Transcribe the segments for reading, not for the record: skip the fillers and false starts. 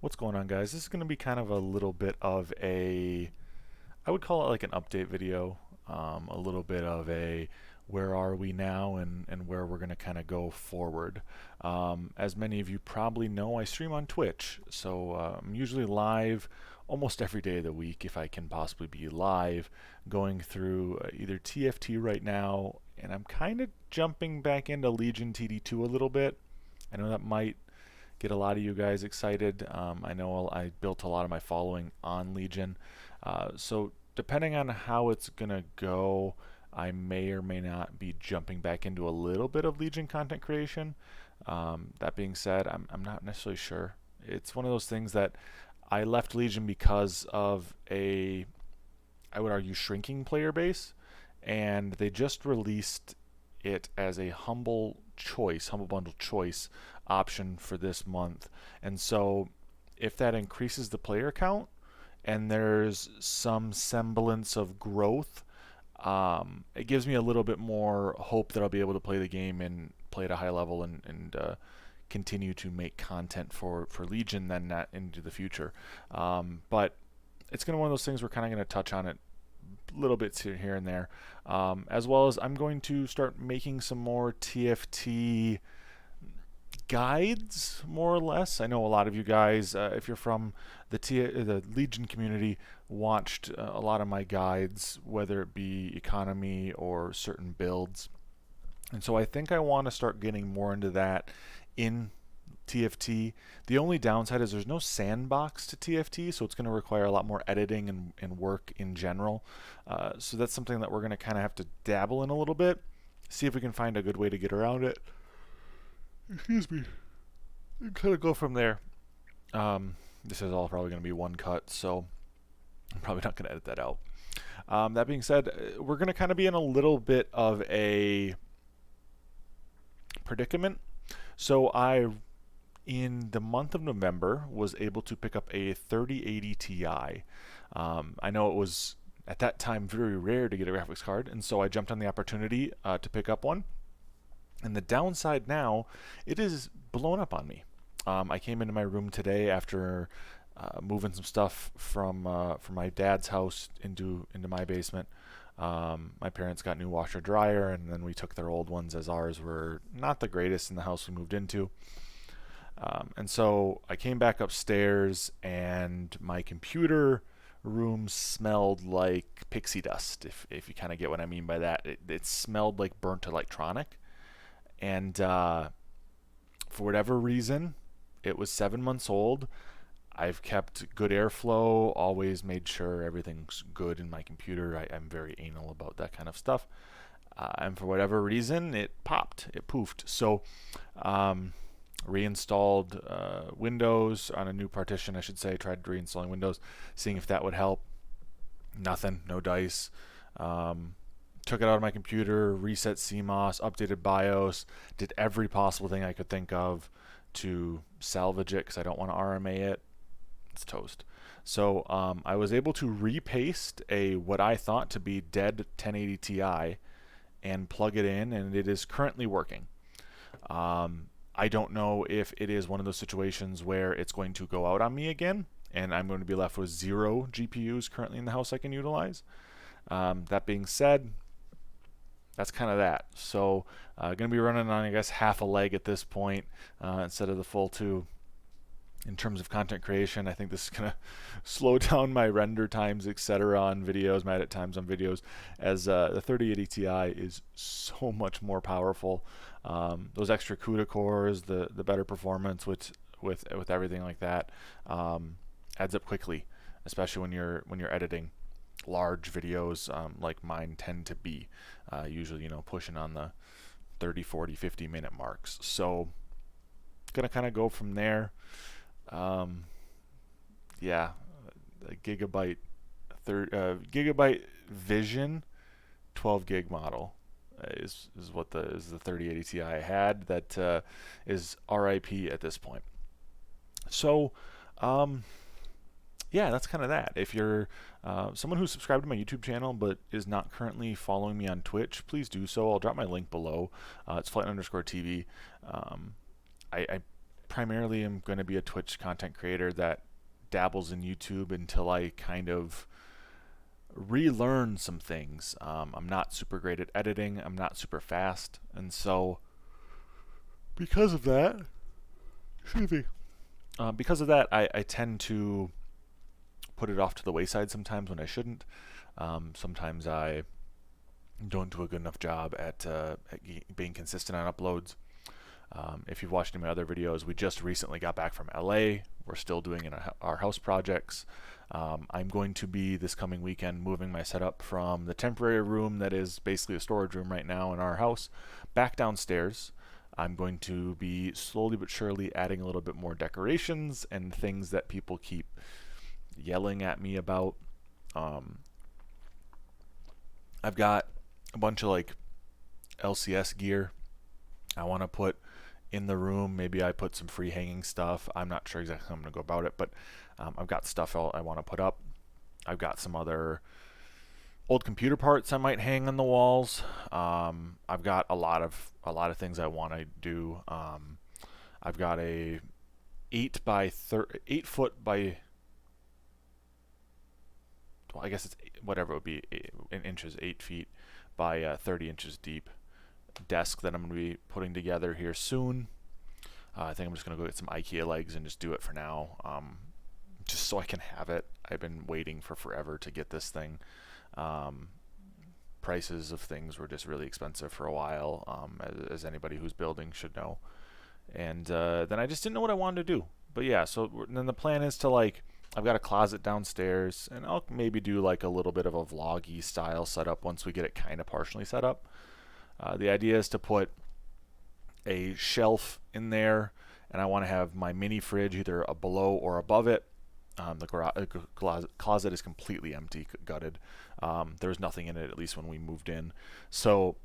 What's going on, guys? This is going to be kind of a little bit of I would call it like an update video, a little bit of a where are we now and where we're going to kind of go forward. As many of you probably know, I stream on Twitch, so I'm usually live almost every day of the week if I can possibly be live, going through either TFT right now, and I'm kind of jumping back into Legion TD2 a little bit. I know that might get a lot of you guys excited. I know I built a lot of my following on Legion. So depending on how it's going to go, I may or may not be jumping back into a little bit of Legion content creation. That being said, I'm not necessarily sure. It's one of those things that I left Legion because of I would argue, shrinking player base, and they just released it as a humble bundle choice option for this month. And so if that increases the player count and there's some semblance of growth, it gives me a little bit more hope that I'll be able to play the game and play at a high level and continue to make content for Legion then that into the future. But it's going to be one of those things we're kind of going to touch on it little bits here and there, as well as I'm going to start making some more TFT guides, more or less. I know a lot of you guys, if you're from the Legion community, watched a lot of my guides, whether it be economy or certain builds. And so I think I want to start getting more into that in TFT. The only downside is there's no sandbox to TFT, so it's going to require a lot more editing and work in general. So that's something that we're going to kind of have to dabble in a little bit, see if we can find a good way to get around it. Excuse me. And kind of go from there. This is all probably going to be one cut, so I'm probably not going to edit that out. That being said, we're going to kind of be in a little bit of a predicament. So in the month of November, was able to pick up a 3080 Ti. I know it was at that time very rare to get a graphics card, and so I jumped on the opportunity to pick up one. And the downside now, it is blown up on me. I came into my room today after moving some stuff from my dad's house into my basement. My parents got new washer dryer, and then we took their old ones as ours were not the greatest in the house we moved into. And so I came back upstairs, and my computer room smelled like pixie dust, if you kind of get what I mean by that. It smelled like burnt electronic. And for whatever reason, it was 7 months old. I've kept good airflow, always made sure everything's good in my computer. I'm very anal about that kind of stuff. And for whatever reason, it popped, it poofed. So, reinstalled Windows on a new partition, I should say. Tried reinstalling Windows, seeing if that would help. Nothing, no dice. Took it out of my computer, reset CMOS, updated BIOS, did every possible thing I could think of to salvage it because I don't want to RMA it. It's toast. So I was able to repaste what I thought to be dead 1080 Ti and plug it in, and it is currently working. I don't know if it is one of those situations where it's going to go out on me again, and I'm going to be left with 0 GPUs currently in the house I can utilize. That being said, that's kind of that. So going to be running on, I guess, half a leg at this point instead of the full 2. In terms of content creation, I think this is going to slow down my render times, etc. on videos, my edit times on videos, as the 3080 Ti is so much more powerful. Those extra CUDA cores, the better performance with everything like that adds up quickly, especially when you're editing large videos like mine tend to be, usually pushing on the 30, 40, 50 minute marks. So gonna kind of go from there. Yeah, a gigabyte Vision 12 gig model is what the 3080 Ti I had that is RIP at this point. So yeah, that's kind of that. If you're someone who's subscribed to my YouTube channel but is not currently following me on Twitch, please do so. I'll drop my link below. It's flight_TV. I primarily am going to be a Twitch content creator that dabbles in YouTube until I kind of relearn some things. I'm not super great at editing. I'm not super fast. And so because of that, excuse me, I tend to put it off to the wayside sometimes when I shouldn't. Sometimes I don't do a good enough job at being consistent on uploads. If you've watched any of my other videos, we just recently got back from LA. We're still doing our house projects. I'm going to be this coming weekend moving my setup from the temporary room that is basically a storage room right now in our house back downstairs. I'm going to be slowly but surely adding a little bit more decorations and things that people keep yelling at me about. I've got a bunch of like LCS gear I want to put in the room. Maybe I put some free hanging stuff. I'm not sure exactly how I'm going to go about it, but I've got stuff I want to put up. I've got some other old computer parts I might hang on the walls. I've got a lot of things I want to do. I've got a 8 foot by, well, I guess it's whatever it would be, in inches, 8 feet by 30 inches deep desk that I'm going to be putting together here soon. I think I'm just going to go get some IKEA legs and just do it for now, just so I can have it. I've been waiting for forever to get this thing. Prices of things were just really expensive for a while, as anybody who's building should know. And then I just didn't know what I wanted to do. But yeah, so then the plan is to, like, I've got a closet downstairs, and I'll maybe do like a little bit of a vloggy style setup once we get it kind of partially set up. The idea is to put a shelf in there, and I want to have my mini fridge either below or above it. The closet is completely empty, gutted. There was nothing in it, at least when we moved in. So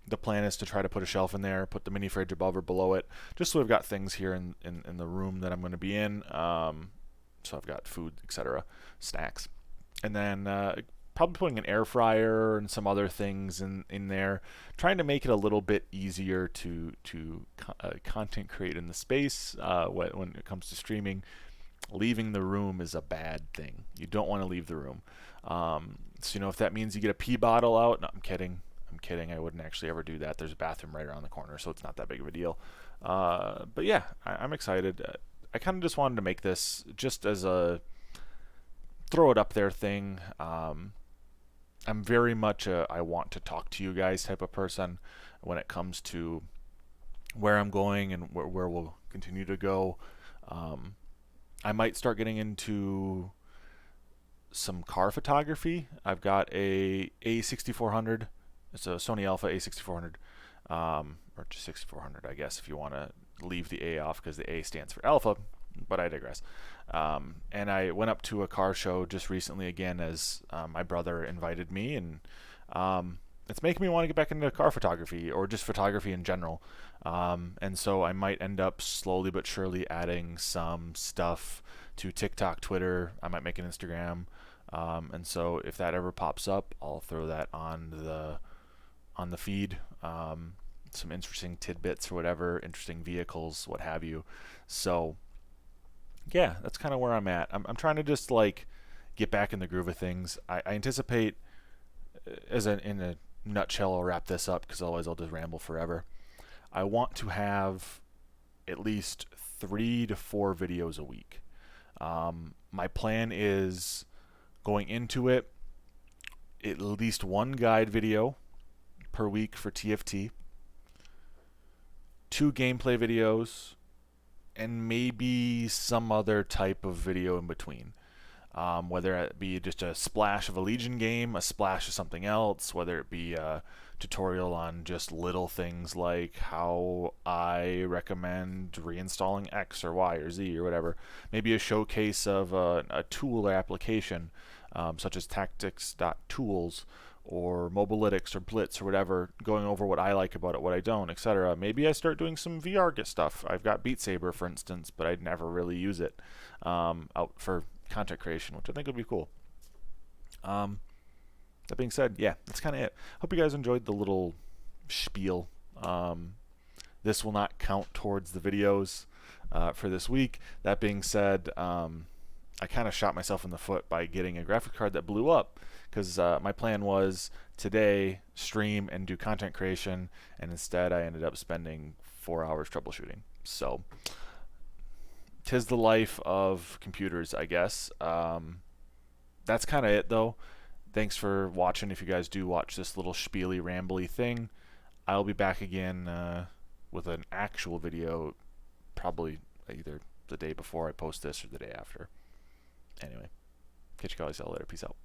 the plan is to try to put a shelf in there, put the mini fridge above or below it, just so we've got things here in the room that I'm going to be in. So I've got food, etc., snacks. And then probably putting an air fryer and some other things in there, trying to make it a little bit easier to content create in the space when it comes to streaming. Leaving the room is a bad thing. You don't want to leave the room. So if that means you get a pee bottle out, no, I'm kidding. I wouldn't actually ever do that. There's a bathroom right around the corner, so it's not that big of a deal. But yeah, I'm excited. I kind of just wanted to make this just as a throw it up there thing. I'm very much a I want to talk to you guys type of person when it comes to where I'm going and where we'll continue to go. I might start getting into some car photography. I've got a A6400. It's a Sony Alpha A6400, or just 6400, I guess, if you want to leave the A off because the A stands for Alpha, but I digress. And I went up to a car show just recently again as my brother invited me, and it's making me want to get back into car photography or just photography in general. And so I might end up slowly but surely adding some stuff to TikTok, Twitter. I might make an Instagram. And so if that ever pops up, I'll throw that on the feed. Some interesting tidbits or whatever, interesting vehicles, what have you. So yeah, that's kind of where I'm at. I'm trying to just like get back in the groove of things. I anticipate, in a nutshell, I'll wrap this up because otherwise I'll just ramble forever. I want to have at least 3 to 4 videos a week. My plan is going into it, at least 1 guide video per week for TFT, 2 gameplay videos, and maybe some other type of video in between. Whether it be just a splash of a Legion game, a splash of something else, whether it be a tutorial on just little things like how I recommend reinstalling X or Y or Z or whatever. Maybe a showcase of a tool or application, such as tactics.tools or Mobilytics or Blitz or whatever, going over what I like about it, what I don't, etc. Maybe I start doing some VR stuff. I've got Beat Saber, for instance, but I'd never really use it out for content creation, which I think would be cool. That being said, yeah, that's kind of it. Hope you guys enjoyed the little spiel. This will not count towards the videos. for this week. That being said, I kind of shot myself in the foot by getting a graphics card that blew up, because my plan was today stream and do content creation, and instead I ended up spending 4 hours troubleshooting. So 'tis the life of computers, I guess. That's kind of it though. Thanks for watching. If you guys do watch this little spiely rambly thing, I'll be back again with an actual video, probably either the day before I post this or the day after. Anyway, catch you guys all later. Peace out.